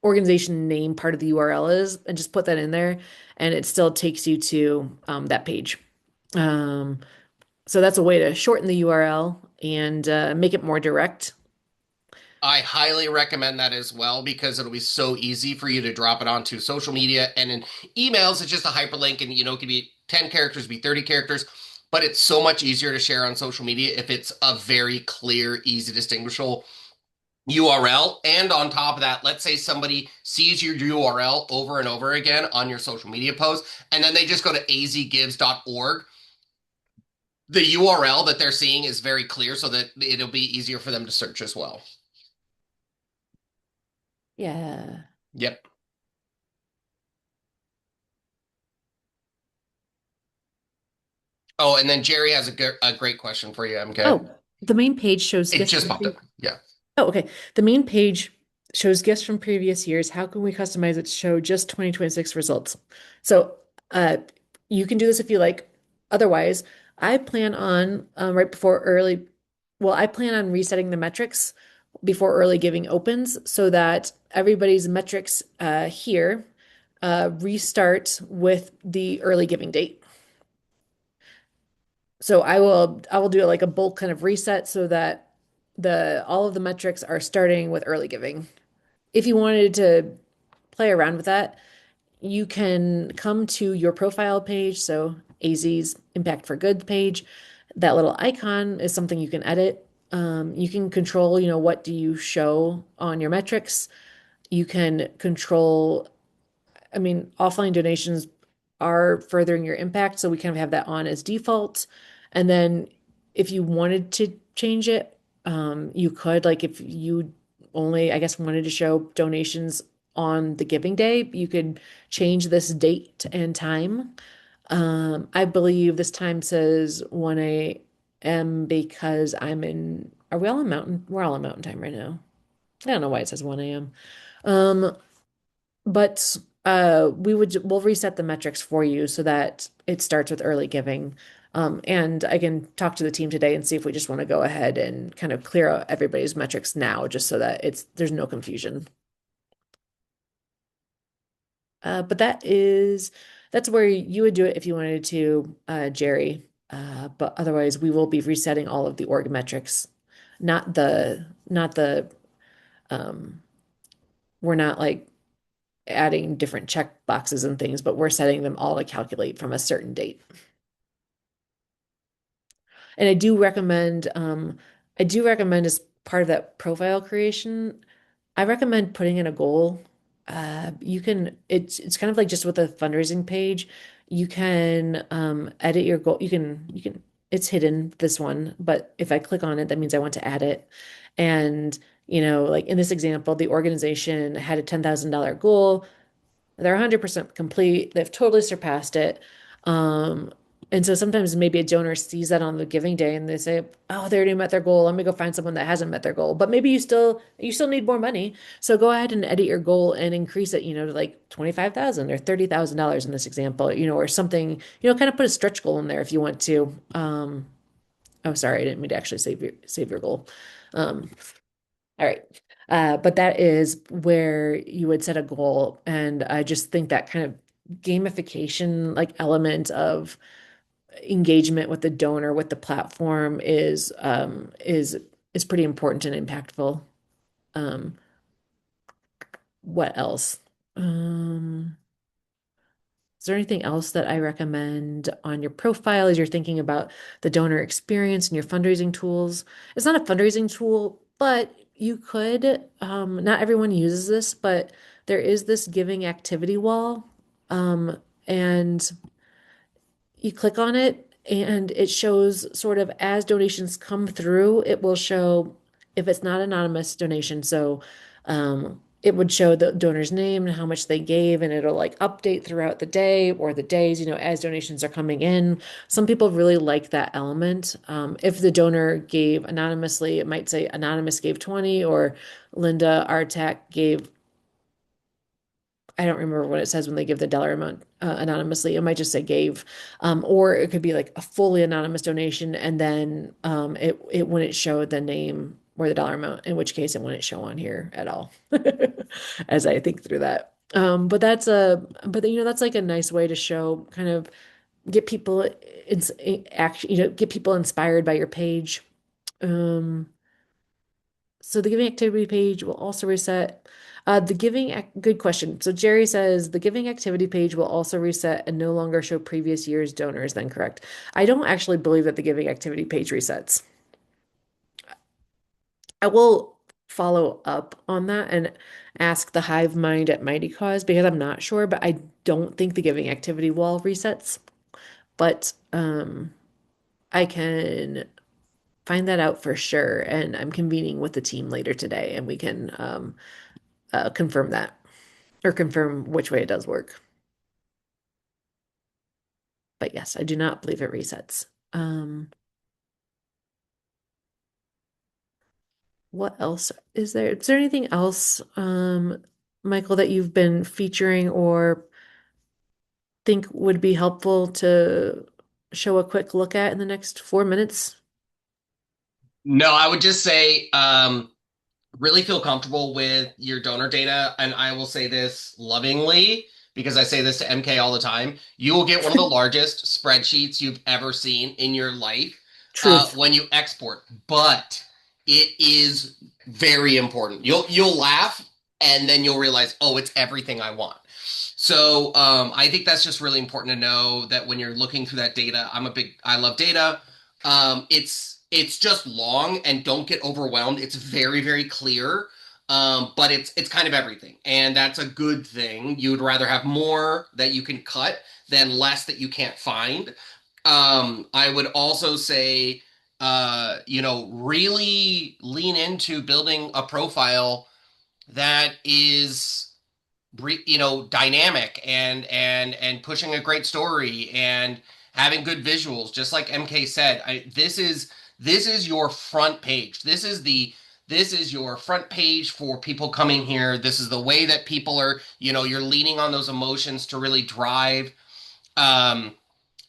organization name part of the URL is and just put that in there. And it still takes you to that page. Um, so that's a way to shorten the URL and make it more direct. I highly recommend that as well because it'll be so easy for you to drop it onto social media and in emails. It's just a hyperlink, and it could be 10 characters, be 30 characters, but it's so much easier to share on social media if it's a very clear, easy, distinguishable URL. And on top of that, let's say somebody sees your URL over and over again on your social media post, and then they just go to azgives.org. The URL that they're seeing is very clear so that it'll be easier for them to search as well. Yeah. Yep. Oh, and then Jerry has a great question for you, MK. Oh, the main page shows It gifts just from popped up. Yeah. Oh, okay. The main page shows gifts from previous years. How can we customize it to show just 2026 results? So, uh, you can do this if you like. Otherwise, I plan on right before early, well, I plan on resetting the metrics before early giving opens so that everybody's metrics here restart with the early giving date. So I will do like a bulk kind of reset so that the all of the metrics are starting with early giving. If you wanted to play around with that, you can come to your profile page, so AZ's Impact for Good page. That little icon is something you can edit. You can control, what do you show on your metrics. You can control, I mean, offline donations are furthering your impact, so we kind of have that on as default. And then if you wanted to change it, you could, like if you only, I guess, wanted to show donations on the giving day, you could change this date and time. I believe this time says 1 a.m. because are we all in mountain? We're all in mountain time right now. I don't know why it says 1 a.m. Um, but we'll reset the metrics for you so that it starts with early giving. And I can talk to the team today and see if we just want to go ahead and kind of clear out everybody's metrics now, just so that there's no confusion. But that's where you would do it if you wanted to, Jerry. But otherwise, we will be resetting all of the org metrics, not the um, we're not like adding different check boxes and things, but we're setting them all to calculate from a certain date. And I do recommend as part of that profile creation, I recommend putting in a goal. It's kind of like just with a fundraising page, you can edit your goal. It's hidden, this one, but if I click on it, that means I want to add it. And, like in this example, the organization had a $10,000 goal. They're 100% complete. They've totally surpassed it. Um, and so sometimes maybe a donor sees that on the giving day and they say, "Oh, they already met their goal. Let me go find someone that hasn't met their goal." But maybe you still need more money. So go ahead and edit your goal and increase it, to like 25,000 or $30,000 in this example, or something, kind of put a stretch goal in there if you want to. Oh, sorry, I didn't mean to actually save your goal. Um, all right. But that is where you would set a goal. And I just think that kind of gamification, like element of engagement with the donor, with the platform is pretty important and impactful. Um, what else? Um, Is there anything else that I recommend on your profile as you're thinking about the donor experience and your fundraising tools? It's not a fundraising tool, but you could, not everyone uses this, but there is this giving activity wall. And you click on it and it shows sort of as donations come through, it will show if it's not anonymous donation. So it would show the donor's name and how much they gave, and it'll like update throughout the day or the days, as donations are coming in. Some people really like that element. If the donor gave anonymously, it might say anonymous gave 20 or Linda Artak gave, I don't remember what it says when they give the dollar amount anonymously. It might just say gave, or it could be like a fully anonymous donation, and then it wouldn't show the name or the dollar amount. In which case, it wouldn't show on here at all. As I think through that, that's like a nice way to show kind of get people get people inspired by your page. Um, so the giving activity page will also reset. Good question. So Jerry says the giving activity page will also reset and no longer show previous year's donors, then correct. I don't actually believe that the giving activity page resets. I will, follow up on that and ask the hive mind at Mighty Cause because I'm not sure, but I don't think the giving activity wall resets. But I can find that out for sure. And I'm convening with the team later today and we can confirm that or confirm which way it does work. But yes, I do not believe it resets. Um, what else is there? Is there anything else, Michael, that you've been featuring or think would be helpful to show a quick look at in the next 4 minutes? No, I would just say really feel comfortable with your donor data. And I will say this lovingly because I say this to MK all the time. You will get one of the largest spreadsheets you've ever seen in your life Truth. when you export, but it is very important. You'll laugh and then you'll realize, oh, it's everything I want. So I think that's just really important to know that when you're looking through that data, I love data. It's just long and don't get overwhelmed. It's very, very clear. But it's kind of everything. And that's a good thing. You would rather have more that you can cut than less that you can't find. I would also say, really lean into building a profile that is dynamic and pushing a great story and having good visuals just like MK said. This is your front page. This is your front page for people coming here. This is the way that people are, you're leaning on those emotions to really drive um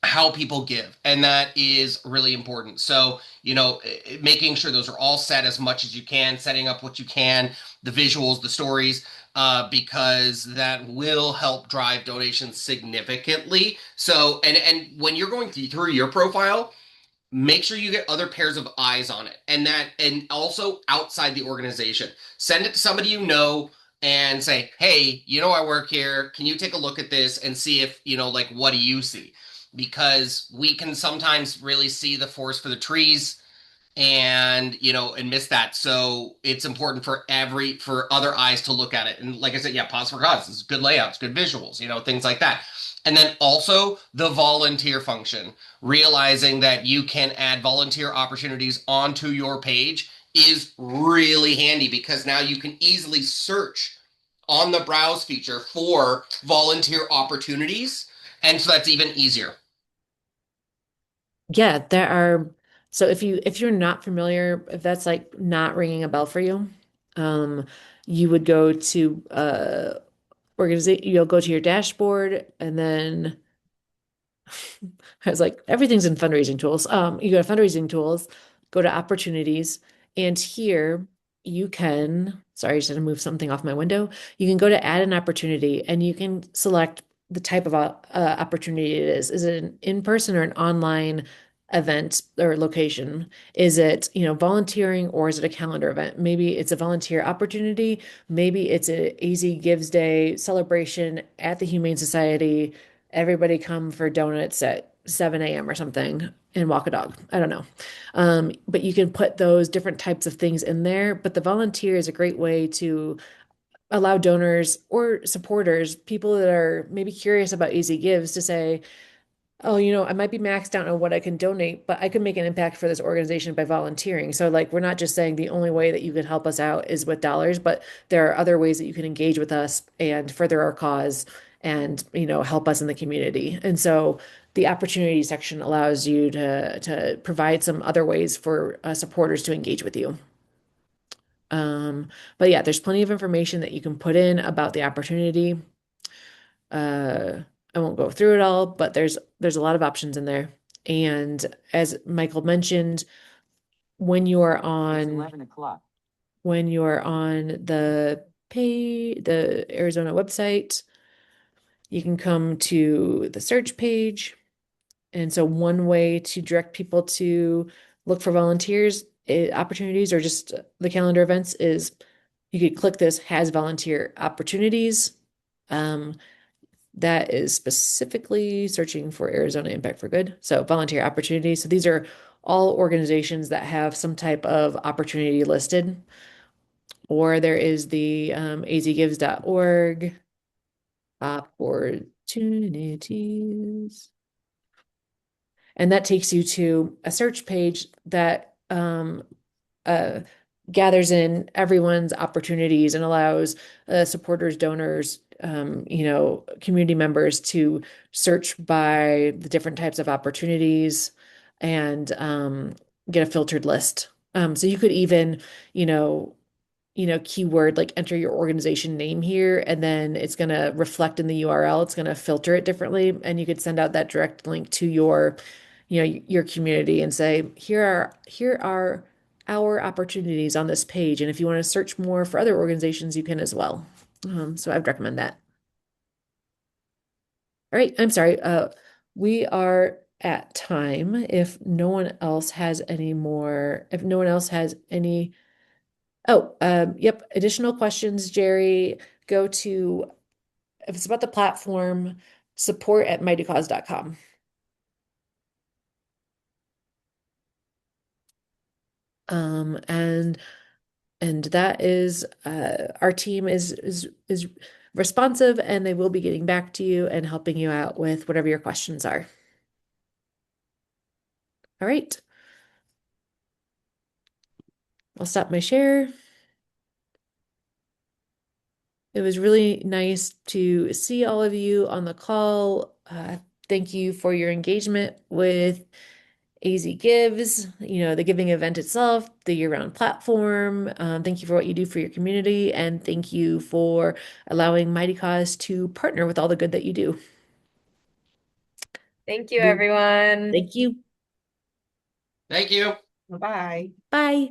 how people give, and that is really important. So making sure those are all set as much as you can, setting up what you can, the visuals, the stories, because that will help drive donations significantly. So and when you're going through your profile, make sure you get other pairs of eyes on it, and also outside the organization. Send it to somebody and say, hey, I work here, can you take a look at this and see if like, what do you see? Because we can sometimes really see the forest for the trees and miss that. So it's important for other eyes to look at it. And like I said, yeah, pause for cause. It's good layouts, good visuals, things like that. And then also the volunteer function, realizing that you can add volunteer opportunities onto your page is really handy because now you can easily search on the browse feature for volunteer opportunities. And so that's even easier. Yeah, there are. So if you're not familiar, if that's like not ringing a bell for you, um, you would go to organization, you'll go to your dashboard and then I was like, everything's in fundraising tools. You go to fundraising tools, go to opportunities, and here you can, sorry, I just had to move something off my window. You can go to add an opportunity and you can select the type of opportunity it is. Is it an in-person or an online event or location? Is it, volunteering or is it a calendar event? Maybe it's a volunteer opportunity. Maybe it's a AZ Gives Day celebration at the Humane Society. Everybody come for donuts at 7 a.m. or something and walk a dog. I don't know. But you can put those different types of things in there. But the volunteer is a great way to allow donors or supporters, people that are maybe curious about Easy Gives, to say, oh, I might be maxed out on what I can donate, but I can make an impact for this organization by volunteering. So, like, we're not just saying the only way that you can help us out is with dollars, but there are other ways that you can engage with us and further our cause and, help us in the community. And so the opportunity section allows you to provide some other ways for supporters to engage with you. But yeah, there's plenty of information that you can put in about the opportunity. Uh, I won't go through it all, but there's a lot of options in there. And as Michael mentioned, when you're on 11 o'clock, when you're on the Arizona website, you can come to the search page. And so one way to direct people to look for volunteers opportunities or just the calendar events is you could click this has volunteer opportunities. Um, that is specifically searching for Arizona Impact for Good. So volunteer opportunities. So these are all organizations that have some type of opportunity listed. or there is the azgives.org opportunities. And that takes you to a search page that uh, gathers in everyone's opportunities and allows supporters, donors, community members to search by the different types of opportunities and get a filtered list. So you could even, you know, keyword like enter your organization name here, and then it's going to reflect in the URL. It's going to filter it differently, and you could send out that direct link to your community and say, here are our opportunities on this page. And if you want to search more for other organizations, you can as well. So I'd recommend that. All right, I'm sorry. We are at time. If no one else has any more, if no one else has any Oh, yep. Additional questions, Jerry. Go to, if it's about the platform, support@mightycause.com. Um, and and that is our team is responsive, and they will be getting back to you and helping you out with whatever your questions are. All right. I'll stop my share. It was really nice to see all of you on the call. Thank you for your engagement with AZ Gives, the giving event itself, the year-round platform. Thank you for what you do for your community, and thank you for allowing Mighty Cause to partner with all the good that you do. Thank you, everyone. Thank you. Thank you. Bye-bye. Bye.